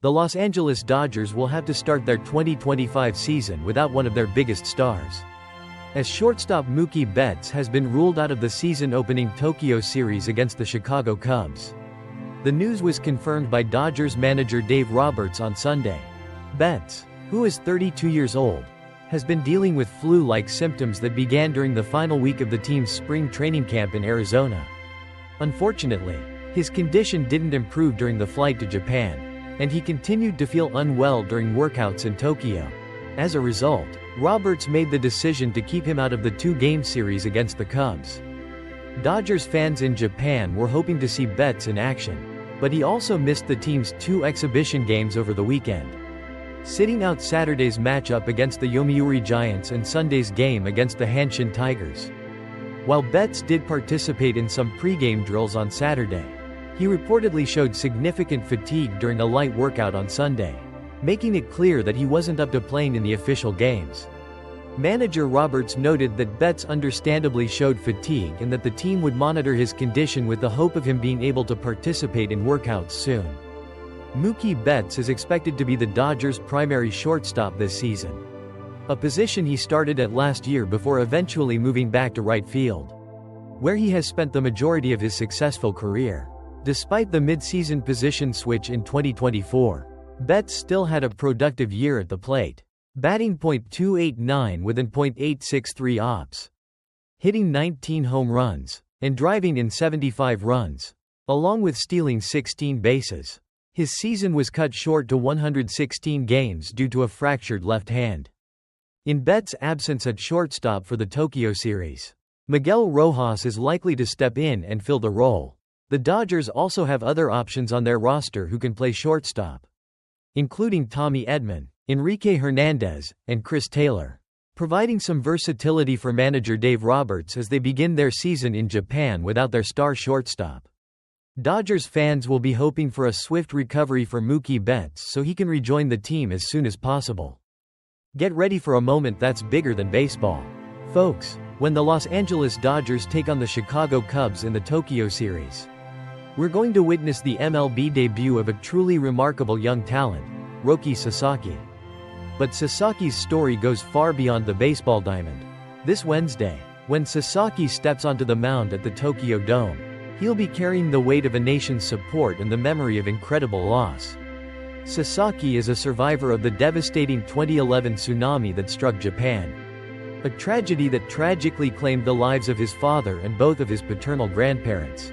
the Los Angeles Dodgers will have to start their 2025 season without one of their biggest stars. As shortstop Mookie Betts has been ruled out of the season-opening Tokyo series against the Chicago Cubs. The news was confirmed by Dodgers manager Dave Roberts on Sunday. Betts, who is 32 years old, has been dealing with flu-like symptoms that began during the final week of the team's spring training camp in Arizona. Unfortunately, his condition didn't improve during the flight to Japan, and he continued to feel unwell during workouts in Tokyo. As a result, Roberts made the decision to keep him out of the two-game series against the Cubs. Dodgers fans in Japan were hoping to see Betts in action, but he also missed the team's two exhibition games over the weekend, sitting out Saturday's matchup against the Yomiuri Giants and Sunday's game against the Hanshin Tigers. While Betts did participate in some pre-game drills on Saturday, he reportedly showed significant fatigue during a light workout on Sunday, making it clear that he wasn't up to playing in the official games. Manager Roberts noted that Betts understandably showed fatigue and that the team would monitor his condition with the hope of him being able to participate in workouts soon. Mookie Betts is expected to be the Dodgers' primary shortstop this season, a position he started at last year before eventually moving back to right field, where he has spent the majority of his successful career. Despite the mid-season position switch in 2024, Betts still had a productive year at the plate, batting .289 with an .863 OPS, hitting 19 home runs, and driving in 75 runs, along with stealing 16 bases. His season was cut short to 116 games due to a fractured left hand. In Betts' absence at shortstop for the Tokyo series, Miguel Rojas is likely to step in and fill the role. The Dodgers also have other options on their roster who can play shortstop, including Tommy Edman, Enrique Hernandez, and Chris Taylor, providing some versatility for manager Dave Roberts as they begin their season in Japan without their star shortstop. Dodgers fans will be hoping for a swift recovery for Mookie Betts so he can rejoin the team as soon as possible. Get ready for a moment that's bigger than baseball, folks, when the Los Angeles Dodgers take on the Chicago Cubs in the Tokyo series. We're going to witness the MLB debut of a truly remarkable young talent, Roki Sasaki. But Sasaki's story goes far beyond the baseball diamond. This Wednesday, when Sasaki steps onto the mound at the Tokyo Dome, he'll be carrying the weight of a nation's support and the memory of incredible loss. Sasaki is a survivor of the devastating 2011 tsunami that struck Japan, a tragedy that tragically claimed the lives of his father and both of his paternal grandparents.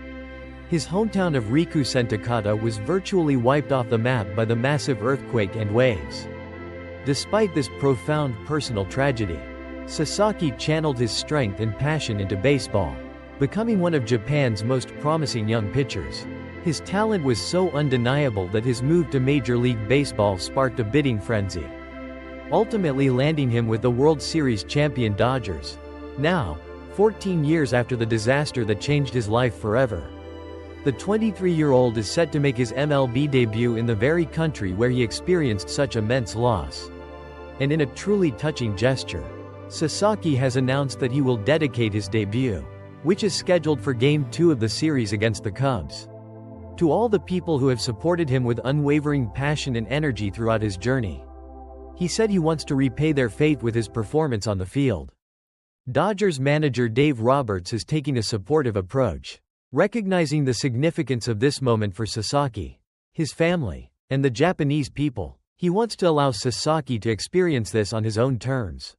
His hometown of Rikusentakata was virtually wiped off the map by the massive earthquake and waves. Despite this profound personal tragedy, Sasaki channeled his strength and passion into baseball, becoming one of Japan's most promising young pitchers. His talent was so undeniable that his move to Major League Baseball sparked a bidding frenzy, ultimately landing him with the World Series champion Dodgers. Now, 14 years after the disaster that changed his life forever, the 23-year-old is set to make his MLB debut in the very country where he experienced such immense loss. And in a truly touching gesture, Sasaki has announced that he will dedicate his debut, which is scheduled for Game 2 of the series against the Cubs, to all the people who have supported him with unwavering passion and energy throughout his journey. He said he wants to repay their faith with his performance on the field. Dodgers manager Dave Roberts is taking a supportive approach, recognizing the significance of this moment for Sasaki, his family, and the Japanese people. He wants to allow Sasaki to experience this on his own terms,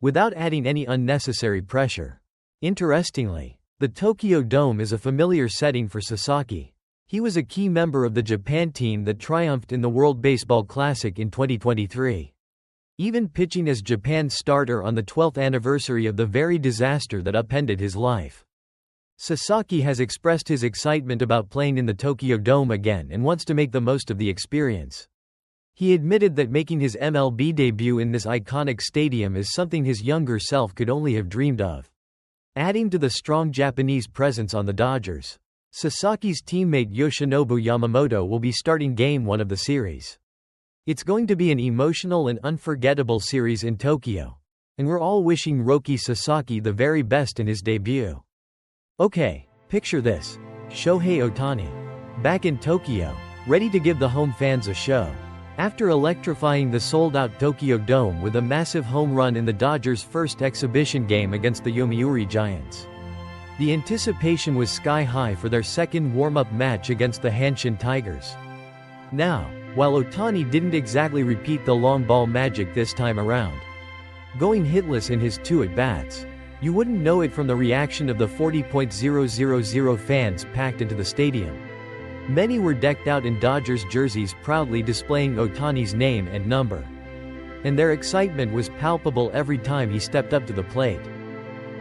without adding any unnecessary pressure. Interestingly, the Tokyo Dome is a familiar setting for Sasaki. He was a key member of the Japan team that triumphed in the World Baseball Classic in 2023, even pitching as Japan's starter on the 12th anniversary of the very disaster that upended his life. Sasaki has expressed his excitement about playing in the Tokyo Dome again and wants to make the most of the experience. He admitted that making his MLB debut in this iconic stadium is something his younger self could only have dreamed of. Adding to the strong Japanese presence on the Dodgers, Sasaki's teammate Yoshinobu Yamamoto will be starting Game 1 of the series. It's going to be an emotional and unforgettable series in Tokyo, and we're all wishing Roki Sasaki the very best in his debut. Okay, picture this. Shohei Ohtani, back in Tokyo, ready to give the home fans a show. After electrifying the sold-out Tokyo Dome with a massive home run in the Dodgers' first exhibition game against the Yomiuri Giants, the anticipation was sky-high for their second warm-up match against the Hanshin Tigers. Now, while Ohtani didn't exactly repeat the long ball magic this time around, going hitless in his 2 at-bats, you wouldn't know it from the reaction of the 40,000 fans packed into the stadium. Many were decked out in Dodgers jerseys proudly displaying Ohtani's name and number. And their excitement was palpable every time he stepped up to the plate.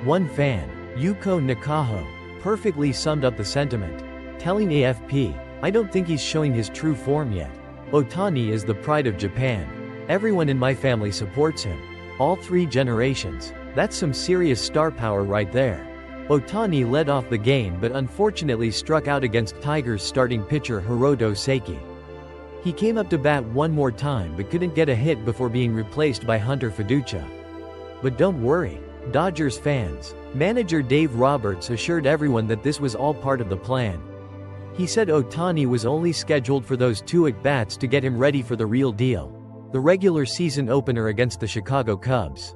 One fan, Yuko Nakaho, perfectly summed up the sentiment, telling AFP, "I don't think he's showing his true form yet. Ohtani is the pride of Japan. Everyone in my family supports him. All 3 generations. That's some serious star power right there." Ohtani led off the game but unfortunately struck out against Tigers starting pitcher Hiroto Saki. He came up to bat one more time but couldn't get a hit before being replaced by Hunter Fiducia. But don't worry, Dodgers fans. Manager Dave Roberts assured everyone that this was all part of the plan. He said Ohtani was only scheduled for those 2 at-bats to get him ready for the real deal, the regular season opener against the Chicago Cubs.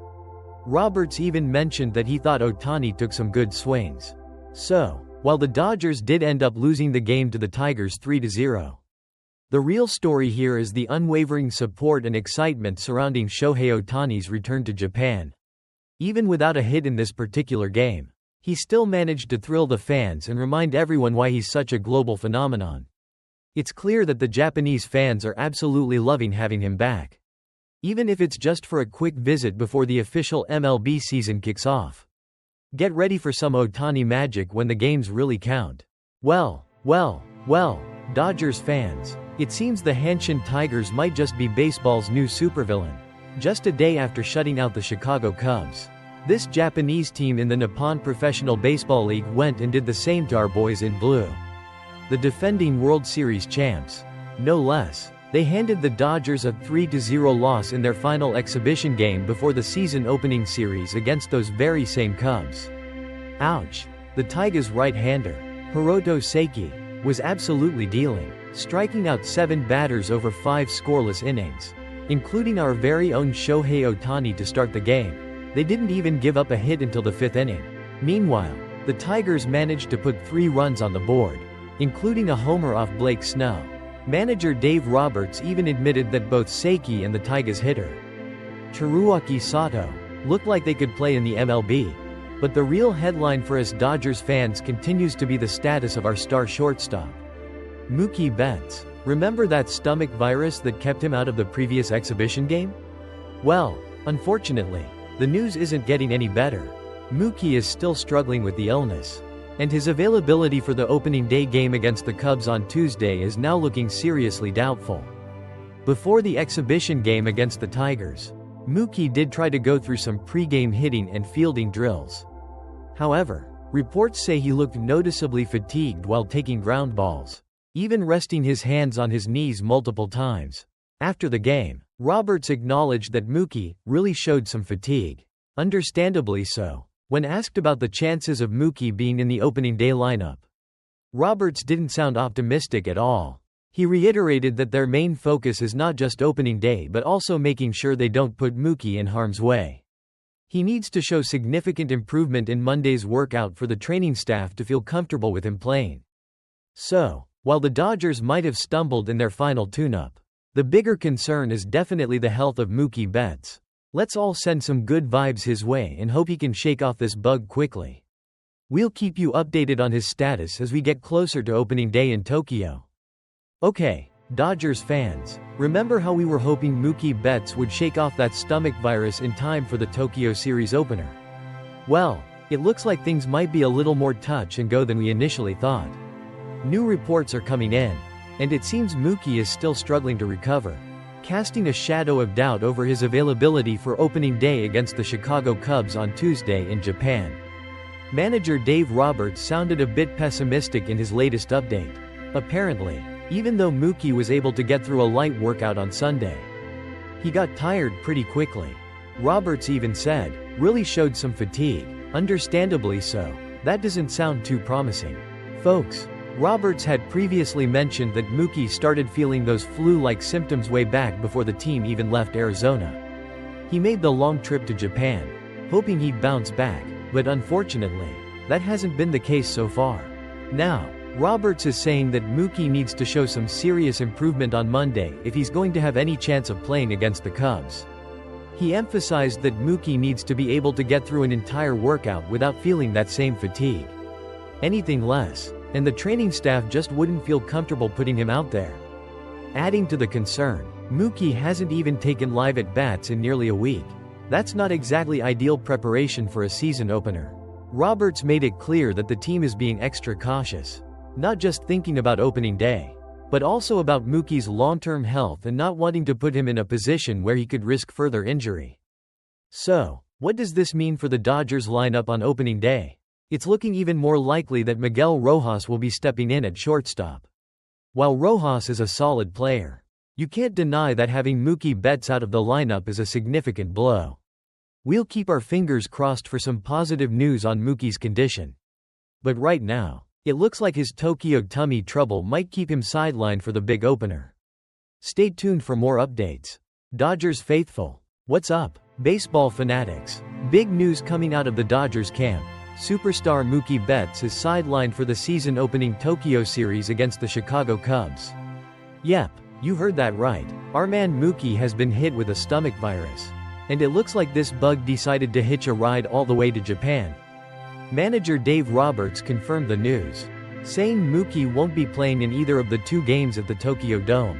Roberts even mentioned that he thought Ohtani took some good swings. So, while the Dodgers did end up losing the game to the Tigers 3-0, the real story here is the unwavering support and excitement surrounding Shohei Ohtani's return to Japan. Even without a hit in this particular game, he still managed to thrill the fans and remind everyone why he's such a global phenomenon. It's clear that the Japanese fans are absolutely loving having him back, even if it's just for a quick visit before the official MLB season kicks off. Get ready for some Ohtani magic when the games really count. Well, Dodgers fans, it seems the Hanshin Tigers might just be baseball's new supervillain. Just a day after shutting out the Chicago Cubs, this Japanese team in the Nippon Professional Baseball League went and did the same to our boys in blue. The defending World Series champs, no less. They handed the Dodgers a 3-0 loss in their final exhibition game before the season opening series against those very same Cubs. Ouch. The Tigers' right-hander, Hiroto Saki, was absolutely dealing, striking out 7 batters over 5 scoreless innings, including our very own Shohei Ohtani to start the game. They didn't even give up a hit until the 5th inning. Meanwhile, the Tigers managed to put 3 runs on the board, including a homer off Blake Snell. Manager Dave Roberts even admitted that both Saki and the Tigers hitter, Tsuruaki Sato, looked like they could play in the MLB. But the real headline for us Dodgers fans continues to be the status of our star shortstop, Mookie Betts. Remember that stomach virus that kept him out of the previous exhibition game? Well, unfortunately, the news isn't getting any better. Mookie is still struggling with the illness, and his availability for the opening day game against the Cubs on Tuesday is now looking seriously doubtful. Before the exhibition game against the Tigers, Mookie did try to go through some pre-game hitting and fielding drills. However, reports say he looked noticeably fatigued while taking ground balls, even resting his hands on his knees multiple times. After the game, Roberts acknowledged that Mookie really showed some fatigue. Understandably so. When asked about the chances of Mookie being in the opening day lineup, Roberts didn't sound optimistic at all. He reiterated that their main focus is not just opening day but also making sure they don't put Mookie in harm's way. He needs to show significant improvement in Monday's workout for the training staff to feel comfortable with him playing. So, while the Dodgers might have stumbled in their final tune-up, the bigger concern is definitely the health of Mookie Betts. Let's all send some good vibes his way and hope he can shake off this bug quickly. We'll keep you updated on his status as we get closer to opening day in Tokyo. Okay, Dodgers fans, remember how we were hoping Mookie Betts would shake off that stomach virus in time for the Tokyo series opener? Well, it looks like things might be a little more touch and go than we initially thought. New reports are coming in, and it seems Mookie is still struggling to recover, casting a shadow of doubt over his availability for opening day against the Chicago Cubs on Tuesday in Japan. Manager Dave Roberts sounded a bit pessimistic in his latest update. Apparently, even though Mookie was able to get through a light workout on Sunday, he got tired pretty quickly. Roberts even said, really showed some fatigue. Understandably so. That doesn't sound too promising. Folks, Roberts had previously mentioned that Mookie started feeling those flu-like symptoms way back before the team even left Arizona. He made the long trip to Japan, hoping he'd bounce back, but unfortunately, that hasn't been the case so far. Now, Roberts is saying that Mookie needs to show some serious improvement on Monday if he's going to have any chance of playing against the Cubs. He emphasized that Mookie needs to be able to get through an entire workout without feeling that same fatigue. Anything less, and the training staff just wouldn't feel comfortable putting him out there. Adding to the concern, Mookie hasn't even taken live at-bats in nearly a week. That's not exactly ideal preparation for a season opener. Roberts made it clear that the team is being extra cautious, not just thinking about opening day, but also about Mookie's long-term health and not wanting to put him in a position where he could risk further injury. So, what does this mean for the Dodgers lineup on opening day? It's looking even more likely that Miguel Rojas will be stepping in at shortstop. While Rojas is a solid player, you can't deny that having Mookie Betts out of the lineup is a significant blow. We'll keep our fingers crossed for some positive news on Mookie's condition. But right now, it looks like his Tokyo tummy trouble might keep him sidelined for the big opener. Stay tuned for more updates. Dodgers faithful, what's up, baseball fanatics? Big news coming out of the Dodgers camp. Superstar Mookie Betts is sidelined for the season-opening Tokyo series against the Chicago Cubs. Yep, you heard that right. Our man Mookie has been hit with a stomach virus. And it looks like this bug decided to hitch a ride all the way to Japan. Manager Dave Roberts confirmed the news, saying Mookie won't be playing in either of the 2 games at the Tokyo Dome.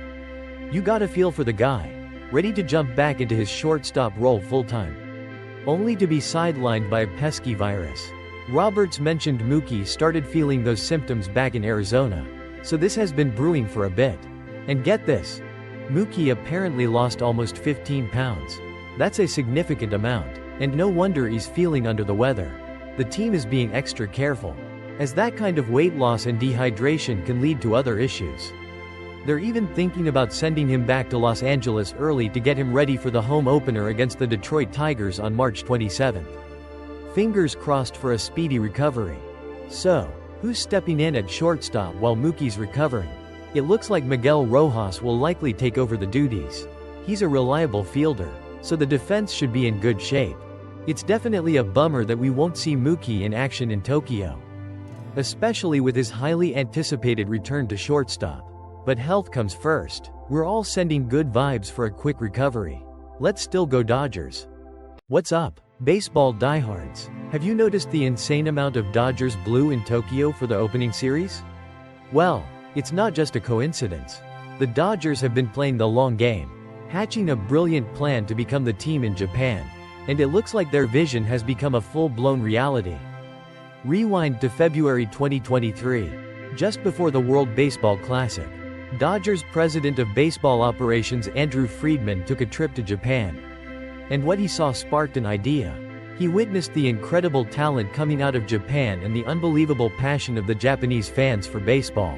You gotta feel for the guy, ready to jump back into his shortstop role full-time, only to be sidelined by a pesky virus. Roberts mentioned Mookie started feeling those symptoms back in Arizona, so this has been brewing for a bit. And get this, Mookie apparently lost almost 15 pounds. That's a significant amount, and no wonder he's feeling under the weather. The team is being extra careful, as that kind of weight loss and dehydration can lead to other issues. They're even thinking about sending him back to Los Angeles early to get him ready for the home opener against the Detroit Tigers on March 27. Fingers crossed for a speedy recovery. So, who's stepping in at shortstop while Mookie's recovering? It looks like Miguel Rojas will likely take over the duties. He's a reliable fielder, so the defense should be in good shape. It's definitely a bummer that we won't see Mookie in action in Tokyo, especially with his highly anticipated return to shortstop. But health comes first. We're all sending good vibes for a quick recovery. Let's still go Dodgers. What's up, baseball diehards? Have you noticed the insane amount of Dodgers blue in Tokyo for the opening series? Well, it's not just a coincidence. The Dodgers have been playing the long game, hatching a brilliant plan to become the team in Japan, and it looks like their vision has become a full-blown reality. Rewind to February 2023, just before the World Baseball Classic. Dodgers president of baseball operations Andrew Friedman took a trip to Japan. And what he saw sparked an idea. He witnessed the incredible talent coming out of Japan and the unbelievable passion of the Japanese fans for baseball.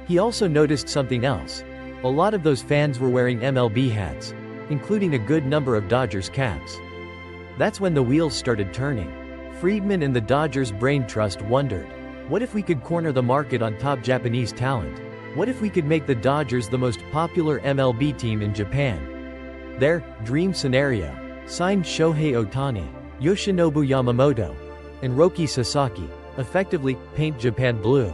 He also noticed something else. A lot of those fans were wearing MLB hats, including a good number of Dodgers caps. That's when the wheels started turning. Friedman and the Dodgers brain trust wondered, what if we could corner the market on top Japanese talent? What if we could make the Dodgers the most popular MLB team in Japan? Their dream scenario: signed Shohei Ohtani, Yoshinobu Yamamoto, and Roki Sasaki, effectively paint Japan blue.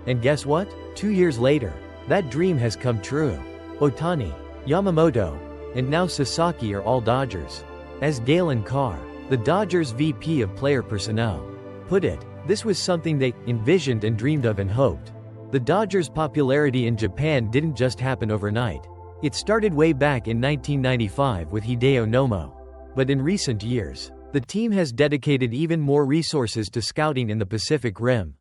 And guess what? 2 years later, that dream has come true. Ohtani, Yamamoto, and now Sasaki are all Dodgers. As Galen Carr, the Dodgers VP of Player Personnel, put it, this was something they envisioned and dreamed of and hoped. The Dodgers' popularity in Japan didn't just happen overnight. It started way back in 1995 with Hideo Nomo. But in recent years, the team has dedicated even more resources to scouting in the Pacific Rim.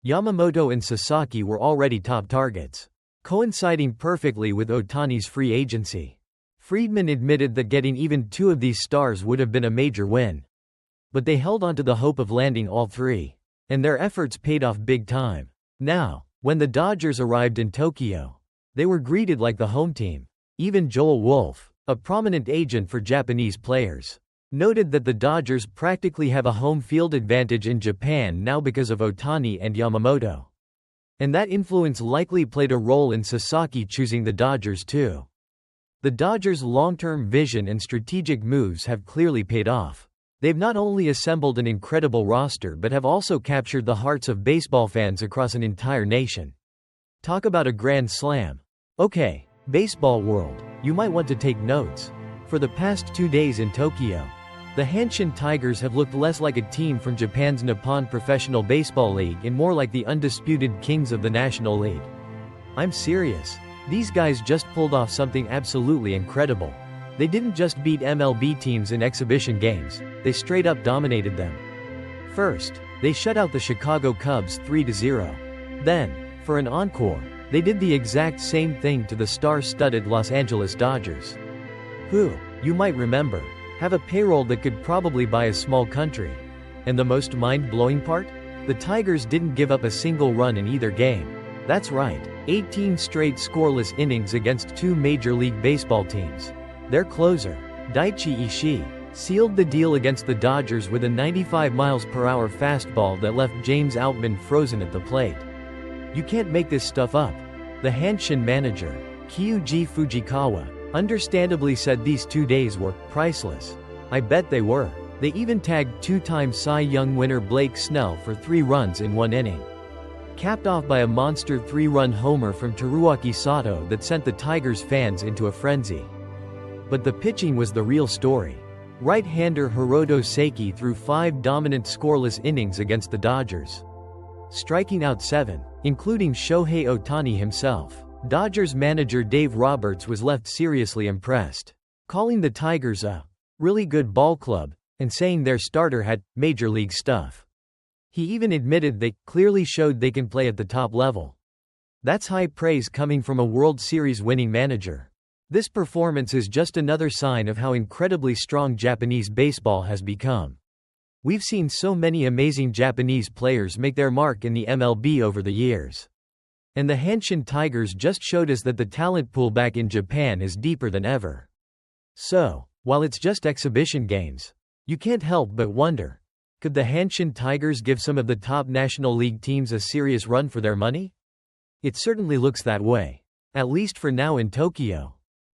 Yamamoto and Sasaki were already top targets, coinciding perfectly with Ohtani's free agency. Friedman admitted that getting even 2 of these stars would have been a major win. But they held on to the hope of landing all 3. And their efforts paid off big time. Now, when the Dodgers arrived in Tokyo, they were greeted like the home team. Even Joel Wolfe, a prominent agent for Japanese players, noted that the Dodgers practically have a home field advantage in Japan now because of Ohtani and Yamamoto. And that influence likely played a role in Sasaki choosing the Dodgers too. The Dodgers' long-term vision and strategic moves have clearly paid off. They've not only assembled an incredible roster but have also captured the hearts of baseball fans across an entire nation. Talk about a grand slam. Okay, baseball world, you might want to take notes. For the past 2 days in Tokyo, the Hanshin Tigers have looked less like a team from Japan's Nippon Professional Baseball League and more like the undisputed kings of the National League. I'm serious. These guys just pulled off something absolutely incredible. They didn't just beat MLB teams in exhibition games, they straight up dominated them. First, they shut out the Chicago Cubs 3-0. Then, for an encore, they did the exact same thing to the star-studded Los Angeles Dodgers, who, you might remember, have a payroll that could probably buy a small country. And the most mind-blowing part? The Tigers didn't give up a single run in either game. That's right, 18 straight scoreless innings against 2 Major League Baseball teams. Their closer, Daichi Ishii, sealed the deal against the Dodgers with a 95 mph fastball that left James Outman frozen at the plate. You can't make this stuff up. The Hanshin manager, Kyuji Fujikawa, understandably said these 2 days were priceless. I bet they were. They even tagged 2-time Cy Young winner Blake Snell for 3 runs in 1 inning. Capped off by a monster 3-run homer from Teruaki Sato that sent the Tigers fans into a frenzy. But the pitching was the real story. Right-hander Hiroto Seki threw 5 dominant scoreless innings against the Dodgers, striking out 7, including Shohei Ohtani himself. Dodgers manager Dave Roberts was left seriously impressed, calling the Tigers a really good ball club, and saying their starter had major league stuff. He even admitted they clearly showed they can play at the top level. That's high praise coming from a World Series winning manager. This performance is just another sign of how incredibly strong Japanese baseball has become. We've seen so many amazing Japanese players make their mark in the MLB over the years. And the Hanshin Tigers just showed us that the talent pool back in Japan is deeper than ever. So, while it's just exhibition games, you can't help but wonder, could the Hanshin Tigers give some of the top National League teams a serious run for their money? It certainly looks that way. At least for now in Tokyo.